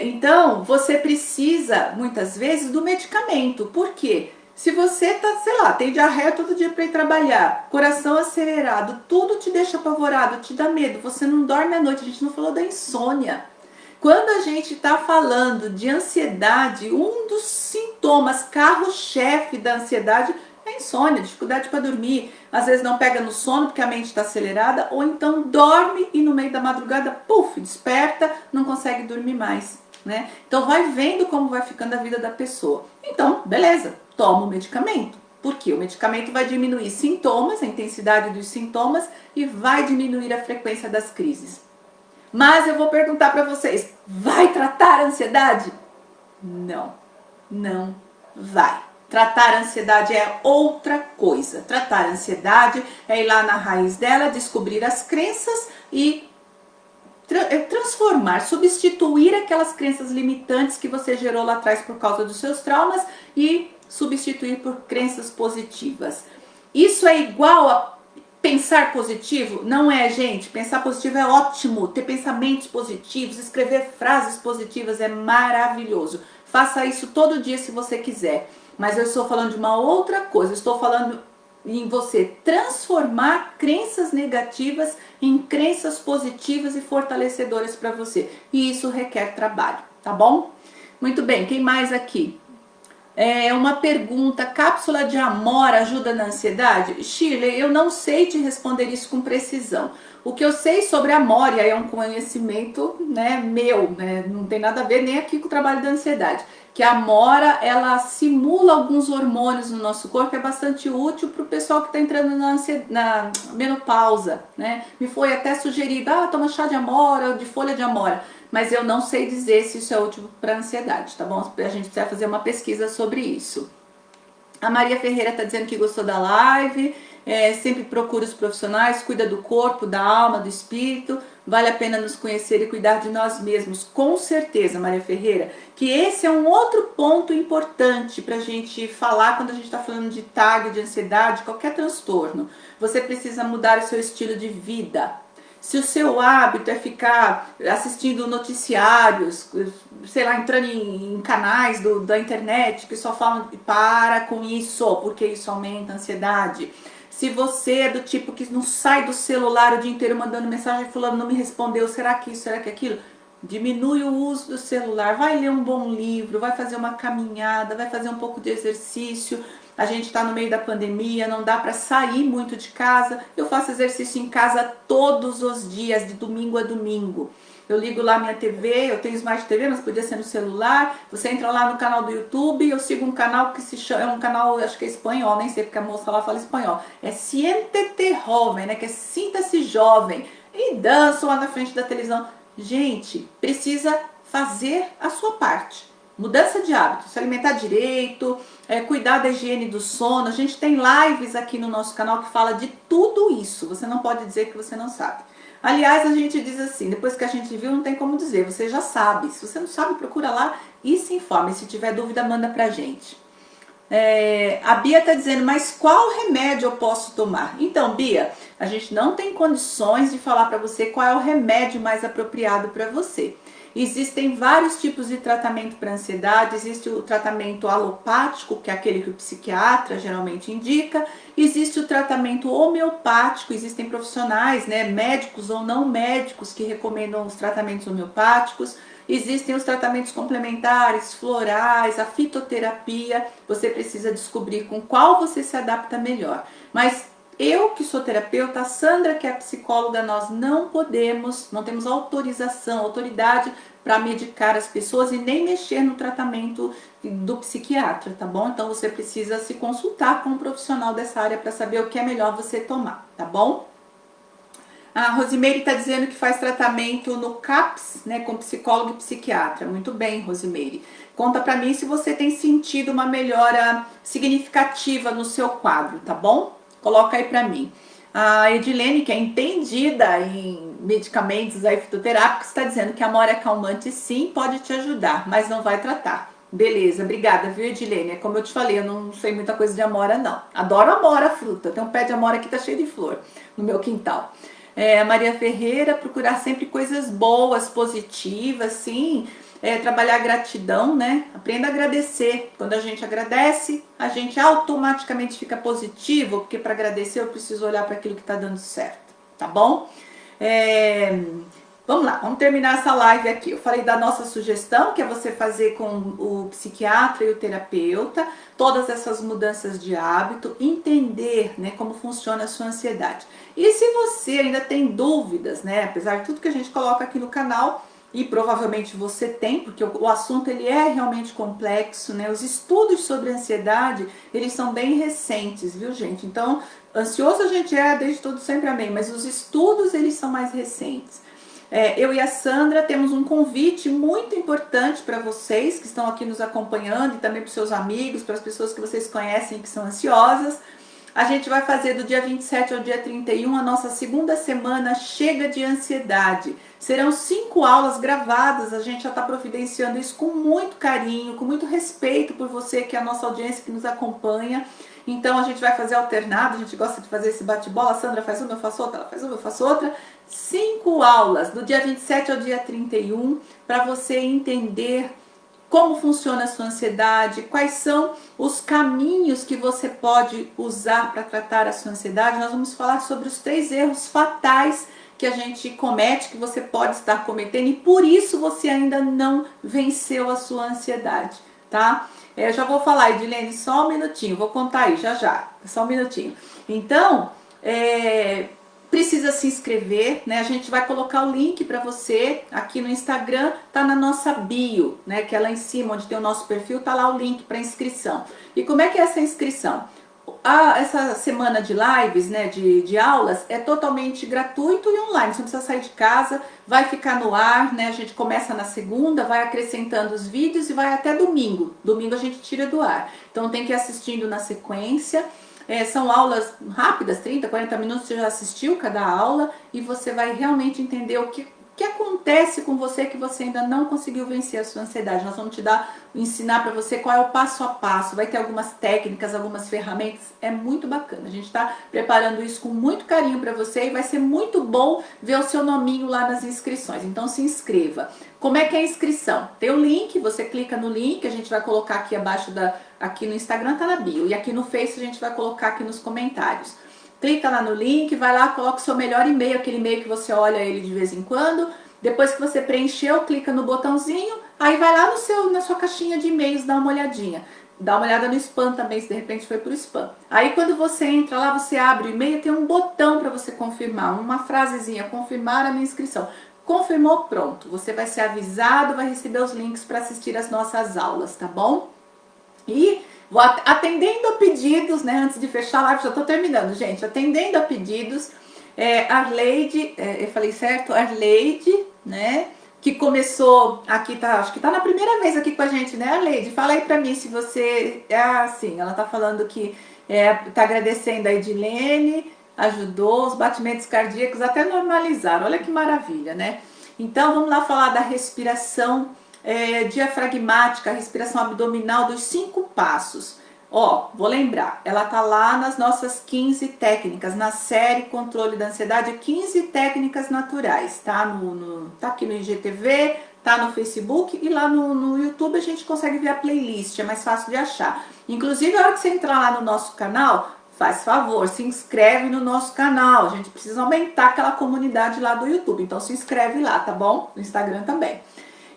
Então, você precisa, muitas vezes, do medicamento. Por quê? Se você tá, sei lá, tem diarreia todo dia para ir trabalhar, coração acelerado, tudo te deixa apavorado, te dá medo, você não dorme à noite, a gente não falou da insônia. Quando a gente está falando de ansiedade, um dos sintomas carro-chefe da ansiedade é insônia, dificuldade para dormir, às vezes não pega no sono porque a mente está acelerada, ou então dorme e no meio da madrugada, puf, desperta, não consegue dormir mais, né? Então vai vendo como vai ficando a vida da pessoa. Então, beleza, toma o medicamento. Porque o medicamento vai diminuir sintomas, a intensidade dos sintomas, e vai diminuir a frequência das crises. Mas eu vou perguntar para vocês, vai tratar a ansiedade? Não, não vai. Tratar a ansiedade é outra coisa. Tratar a ansiedade é ir lá na raiz dela, descobrir as crenças e transformar, substituir aquelas crenças limitantes que você gerou lá atrás por causa dos seus traumas e substituir por crenças positivas. Isso é igual a pensar positivo? Não é, gente. Pensar positivo é ótimo. Ter pensamentos positivos, escrever frases positivas é maravilhoso. Faça isso todo dia se você quiser. Mas eu estou falando de uma outra coisa. Eu estou falando em você transformar crenças negativas em crenças positivas e fortalecedoras para você. E isso requer trabalho, tá bom? Muito bem, quem mais aqui? Uma pergunta, cápsula de Amora ajuda na ansiedade? Shirley, eu não sei te responder isso com precisão. O que eu sei sobre a Amora é um conhecimento, né, meu, né, não tem nada a ver nem aqui com o trabalho da ansiedade. Que a Amora, ela simula alguns hormônios no nosso corpo, é bastante útil para o pessoal que está entrando na menopausa, né? Me foi até sugerido, toma chá de Amora, de folha de Amora. Mas eu não sei dizer se isso é útil para a ansiedade, tá bom? A gente precisa fazer uma pesquisa sobre isso. A Maria Ferreira está dizendo que gostou da live, sempre procura os profissionais, cuida do corpo, da alma, do espírito, vale a pena nos conhecer e cuidar de nós mesmos. Com certeza, Maria Ferreira, que esse é um outro ponto importante para a gente falar quando a gente está falando de TAG, de ansiedade, qualquer transtorno. Você precisa mudar o seu estilo de vida. Se o seu hábito é ficar assistindo noticiários, sei lá, entrando em canais da internet que só falam, para com isso, porque isso aumenta a ansiedade. Se você é do tipo que não sai do celular o dia inteiro mandando mensagem, fulano não me respondeu, será que isso, será que aquilo? Diminui o uso do celular, vai ler um bom livro, vai fazer uma caminhada, vai fazer um pouco de exercício. A gente está no meio da pandemia, não dá para sair muito de casa. Eu faço exercício em casa todos os dias, de domingo a domingo. Eu ligo lá minha TV, eu tenho Smart TV, mas podia ser no celular. Você entra lá no canal do YouTube, eu sigo um canal que se chama, é um canal, acho que é espanhol, nem sei porque a moça lá fala espanhol. É Siéntete Joven, né? Que é Sinta-se Jovem. E dançam lá na frente da televisão. Gente, precisa fazer a sua parte. Mudança de hábito, se alimentar direito, cuidar da higiene do sono. A gente tem lives aqui no nosso canal que fala de tudo isso. Você não pode dizer que você não sabe. Aliás, a gente diz assim, depois que a gente viu, não tem como dizer, você já sabe. Se você não sabe, procura lá e se informe. Se tiver dúvida, manda pra gente. A Bia está dizendo, mas qual remédio eu posso tomar? Então, Bia, a gente não tem condições de falar para você qual é o remédio mais apropriado para você. Existem vários tipos de tratamento para ansiedade. Existe o tratamento alopático, que é aquele que o psiquiatra geralmente indica. Existe o tratamento homeopático, existem profissionais, né, médicos ou não médicos, que recomendam os tratamentos homeopáticos. Existem os tratamentos complementares, florais, a fitoterapia. Você precisa descobrir com qual você se adapta melhor. Mas eu que sou terapeuta, a Sandra que é psicóloga, nós não podemos, não temos autorização, autoridade para medicar as pessoas e nem mexer no tratamento do psiquiatra, tá bom? Então você precisa se consultar com um profissional dessa área para saber o que é melhor você tomar, tá bom? A Rosimeire está dizendo que faz tratamento no CAPS, né, com psicólogo e psiquiatra. Muito bem, Rosimeire. Conta para mim se você tem sentido uma melhora significativa no seu quadro, tá bom? Coloca aí para mim. A Edilene, que é entendida em medicamentos aí fitoterápicos, está dizendo que a amora calmante sim pode te ajudar, mas não vai tratar. Beleza, obrigada, viu, Edilene? É como eu te falei, eu não sei muita coisa de amora, não. Adoro amora, fruta. Tem um pé de amora aqui, tá cheio de flor no meu quintal. Maria Ferreira, procurar sempre coisas boas, positivas, sim. Trabalhar a gratidão, né? Aprenda a agradecer. Quando a gente agradece, a gente automaticamente fica positivo, porque para agradecer eu preciso olhar para aquilo que está dando certo, tá bom? Vamos lá, vamos terminar essa live aqui. Eu falei da nossa sugestão, que é você fazer com o psiquiatra e o terapeuta, todas essas mudanças de hábito, entender, né, como funciona a sua ansiedade. E se você ainda tem dúvidas, né, apesar de tudo que a gente coloca aqui no canal, e provavelmente você tem, porque o assunto ele é realmente complexo, né? Os estudos sobre ansiedade, eles são bem recentes, viu, gente? Então, ansioso a gente é desde todo sempre, amém, mas os estudos, eles são mais recentes. Eu e a Sandra temos um convite muito importante para vocês que estão aqui nos acompanhando e também para os seus amigos, para as pessoas que vocês conhecem que são ansiosas. A gente vai fazer do dia 27 ao dia 31 a nossa segunda semana Chega de Ansiedade. Serão 5 aulas gravadas, a gente já está providenciando isso com muito carinho, com muito respeito por você, que é a nossa audiência que nos acompanha. Então a gente vai fazer alternado, a gente gosta de fazer esse bate-bola, a Sandra faz uma, eu faço outra, ela faz uma, eu faço outra. 5 aulas, do dia 27 ao dia 31, para você entender como funciona a sua ansiedade, quais são os caminhos que você pode usar para tratar a sua ansiedade. Nós vamos falar sobre os 3 erros fatais que a gente comete, que você pode estar cometendo, e por isso você ainda não venceu a sua ansiedade, tá? Eu já vou falar, Edilene, só um minutinho, vou contar aí, já, só um minutinho. Então, precisa se inscrever, né? A gente vai colocar o link para você aqui no Instagram, tá na nossa bio, né? Que é lá em cima, onde tem o nosso perfil, tá lá o link para inscrição. E como é que é essa inscrição? Essa semana de lives, né, de aulas, é totalmente gratuito e online, você não precisa sair de casa, vai ficar no ar, né, a gente começa na segunda, vai acrescentando os vídeos e vai até domingo, domingo a gente tira do ar, então tem que ir assistindo na sequência. São aulas rápidas, 30, 40 minutos, você já assistiu cada aula e você vai realmente entender que acontece com você que você ainda não conseguiu vencer a sua ansiedade. Nós vamos ensinar para você qual é o passo a passo, vai ter algumas técnicas, algumas ferramentas, é muito bacana. A gente está preparando isso com muito carinho para você e vai ser muito bom ver o seu nominho lá nas inscrições, então se inscreva. Como é que é a inscrição? Tem o link, você clica no link, a gente vai colocar aqui abaixo, aqui no Instagram tá na bio, e aqui no Face a gente vai colocar aqui nos comentários. Clica lá no link, vai lá, coloca o seu melhor e-mail, aquele e-mail que você olha ele de vez em quando. Depois que você preencheu, clica no botãozinho, aí vai lá na sua caixinha de e-mails, dá uma olhadinha. Dá uma olhada no spam também, se de repente foi pro spam. Aí quando você entra lá, você abre o e-mail, tem um botão para você confirmar, uma frasezinha, confirmar a minha inscrição. Confirmou, pronto. Você vai ser avisado, vai receber os links para assistir as nossas aulas, tá bom? E vou atendendo a pedidos, né? Antes de fechar a live, já tô terminando, gente. Atendendo a pedidos, Arleide, eu falei certo? Arleide, né? Que começou aqui, acho que tá na primeira vez aqui com a gente, né, Arleide? Fala aí pra mim se você é assim. Ela tá falando que tá agradecendo a Edilene, ajudou, os batimentos cardíacos até normalizaram. Olha que maravilha, né? Então vamos lá falar da respiração diafragmática, a respiração abdominal dos 5 passos. Ó, vou lembrar, ela tá lá nas nossas 15 técnicas, na série Controle da Ansiedade, 15 técnicas naturais, tá? Tá aqui no IGTV, tá no Facebook e lá no YouTube a gente consegue ver a playlist, é mais fácil de achar. Inclusive, a hora que você entrar lá no nosso canal, faz favor, se inscreve no nosso canal, a gente precisa aumentar aquela comunidade lá do YouTube, então se inscreve lá, tá bom? No Instagram também.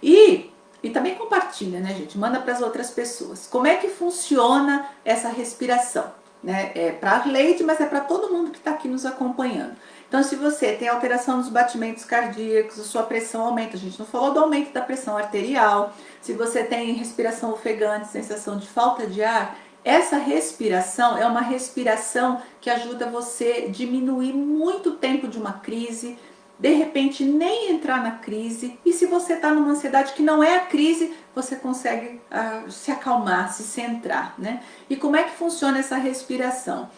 E também compartilha, né, gente? Manda para as outras pessoas. Como é que funciona essa respiração? Né? É para a Leide, mas é para todo mundo que está aqui nos acompanhando. Então, se você tem alteração nos batimentos cardíacos, a sua pressão aumenta. A gente não falou do aumento da pressão arterial. Se você tem respiração ofegante, sensação de falta de ar, essa respiração é uma respiração que ajuda você a diminuir muito o tempo de uma crise, de repente nem entrar na crise, e se você está numa ansiedade que não é a crise, você consegue se acalmar, se centrar, né? E como é que funciona essa respiração?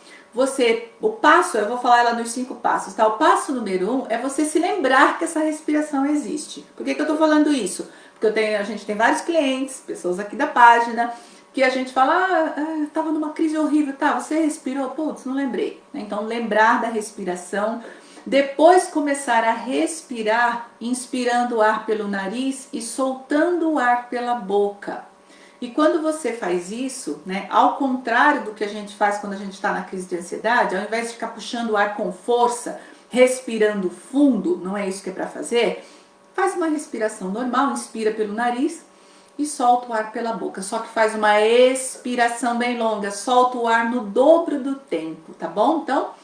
O passo, eu vou falar ela nos 5 passos, tá? O passo número 1 é você se lembrar que essa respiração existe. Por que eu tô falando isso? Porque a gente tem vários clientes, pessoas aqui da página, que a gente fala, tava numa crise horrível, tá? Você respirou? Putz, não lembrei. Então, lembrar da respiração. Depois começar a respirar, inspirando o ar pelo nariz e soltando o ar pela boca. E quando você faz isso, né, ao contrário do que a gente faz quando a gente está na crise de ansiedade, ao invés de ficar puxando o ar com força, respirando fundo, não é isso que é para fazer, faz uma respiração normal, inspira pelo nariz e solta o ar pela boca. Só que faz uma expiração bem longa, solta o ar no dobro do tempo, tá bom? Então,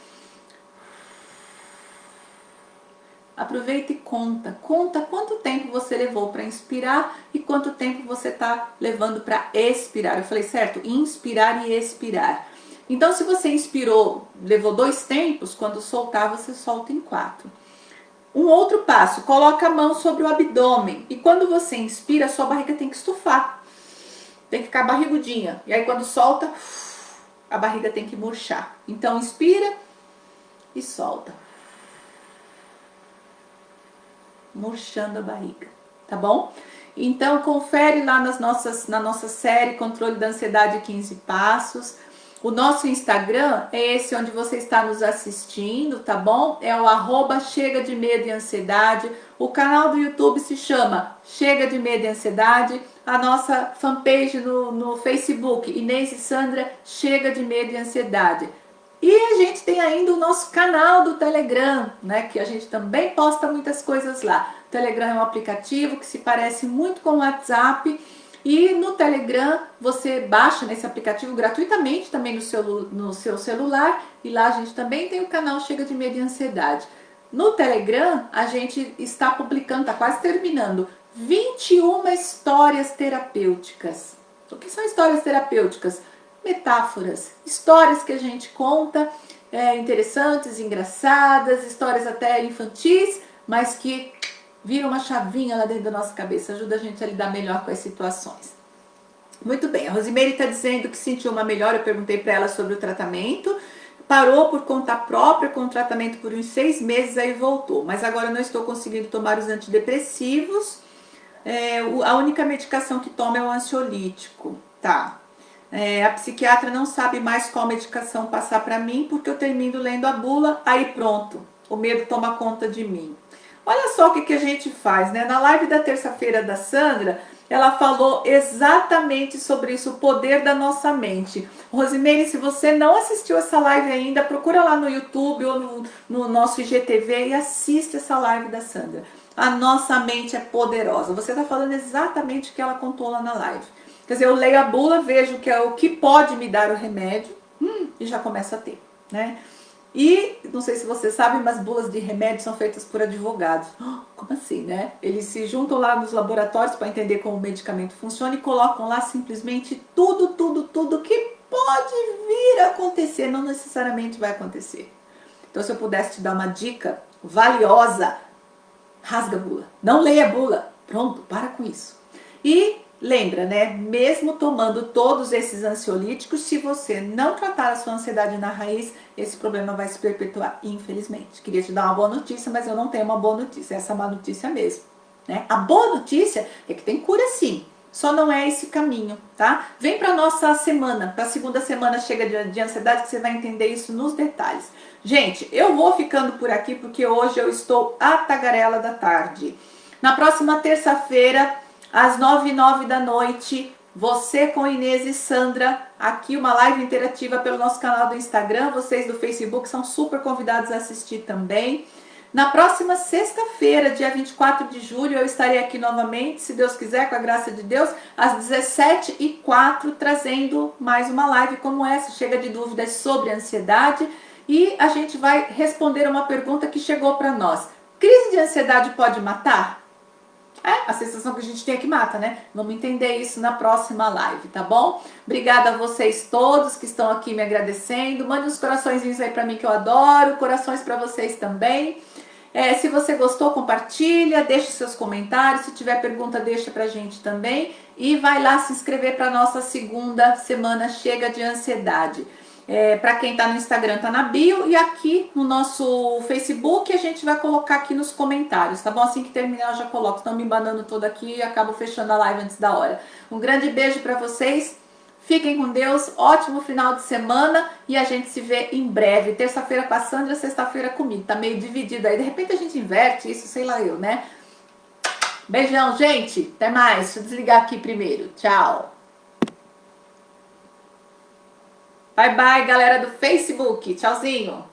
aproveita e conta quanto tempo você levou para inspirar e quanto tempo você está levando para expirar. Eu falei certo? Inspirar e expirar. Então, se você inspirou, levou 2 tempos, quando soltar, você solta em 4. Um outro passo, coloca a mão sobre o abdômen e quando você inspira, a sua barriga tem que estufar. Tem que ficar barrigudinha. E aí, quando solta, a barriga tem que murchar. Então, inspira e solta. Murchando a barriga, tá bom? Então, confere lá na nossa série Controle da Ansiedade 15 Passos. O nosso Instagram é esse onde você está nos assistindo, tá bom? É o @Chega de Medo e Ansiedade. O canal do YouTube se chama Chega de Medo e Ansiedade. A nossa fanpage no Facebook, Inês e Sandra, Chega de Medo e Ansiedade. E a gente tem ainda o nosso canal do Telegram, né, que a gente também posta muitas coisas lá. O Telegram é um aplicativo que se parece muito com o WhatsApp e no Telegram você baixa nesse aplicativo gratuitamente também no seu celular e lá a gente também tem o canal Chega de Medo e Ansiedade. No Telegram a gente está publicando, está quase terminando, 21 histórias terapêuticas. O que são histórias terapêuticas? Metáforas, histórias que a gente conta, interessantes, engraçadas, histórias até infantis, mas que viram uma chavinha lá dentro da nossa cabeça, ajuda a gente a lidar melhor com as situações. Muito bem, a Rosimeire está dizendo que sentiu uma melhora, eu perguntei para ela sobre o tratamento. parou por conta própria com o tratamento por uns 6 meses, aí voltou. Mas agora eu não estou conseguindo tomar os antidepressivos. A única medicação que tomo é o ansiolítico, tá? A psiquiatra não sabe mais qual medicação passar para mim, porque eu termino lendo a bula, aí pronto, o medo toma conta de mim. Olha só o que a gente faz, né? Na live da terça-feira da Sandra, ela falou exatamente sobre isso, o poder da nossa mente. Rosimene, se você não assistiu essa live ainda, procura lá no YouTube ou no nosso IGTV e assiste essa live da Sandra. A nossa mente é poderosa. Você está falando exatamente o que ela contou lá na live. Quer dizer, eu leio a bula, vejo que é o que pode me dar o remédio e já começo a ter, né? E, não sei se você sabe, mas bulas de remédio são feitas por advogados. Como assim, né? Eles se juntam lá nos laboratórios para entender como o medicamento funciona e colocam lá simplesmente tudo que pode vir a acontecer. Não necessariamente vai acontecer. Então, se eu pudesse te dar uma dica valiosa, rasga a bula. Não leia a bula. Pronto, para com isso. E lembra, né? Mesmo tomando todos esses ansiolíticos, se você não tratar a sua ansiedade na raiz, esse problema vai se perpetuar, infelizmente. Queria te dar uma boa notícia, mas eu não tenho uma boa notícia. Essa é uma má notícia mesmo, né? A boa notícia é que tem cura sim. Só não é esse caminho, tá? Vem para nossa semana, para a segunda semana chega de ansiedade, que você vai entender isso nos detalhes. Gente, eu vou ficando por aqui porque hoje eu estou à tagarela da tarde. Na próxima terça-feira, às 9h09 da noite, você com Inês e Sandra, aqui uma live interativa pelo nosso canal do Instagram. Vocês do Facebook são super convidados a assistir também. Na próxima sexta-feira, dia 24 de julho, eu estarei aqui novamente, se Deus quiser, com a graça de Deus, às 17h04, trazendo mais uma live como essa, chega de dúvidas sobre ansiedade, e a gente vai responder uma pergunta que chegou para nós. Crise de ansiedade pode matar? A sensação que a gente tem é que mata, né? Vamos entender isso na próxima live, tá bom? Obrigada a vocês todos que estão aqui me agradecendo. Mande uns coraçõezinhos aí pra mim que eu adoro. Corações pra vocês também. Se você gostou, compartilha, deixa seus comentários. Se tiver pergunta, deixa pra gente também. E vai lá se inscrever pra nossa segunda semana Chega de Ansiedade. Para quem está no Instagram, tá na bio, e aqui no nosso Facebook a gente vai colocar aqui nos comentários, tá bom? Assim que terminar eu já coloco, estão me embanando todo aqui e acabo fechando a live antes da hora. Um grande beijo para vocês, fiquem com Deus, ótimo final de semana e a gente se vê em breve. Terça-feira com a Sandra, sexta-feira comigo, tá meio dividido aí, de repente a gente inverte isso, sei lá eu, né? Beijão, gente, até mais, deixa eu desligar aqui primeiro, tchau. Bye, bye, galera do Facebook. Tchauzinho.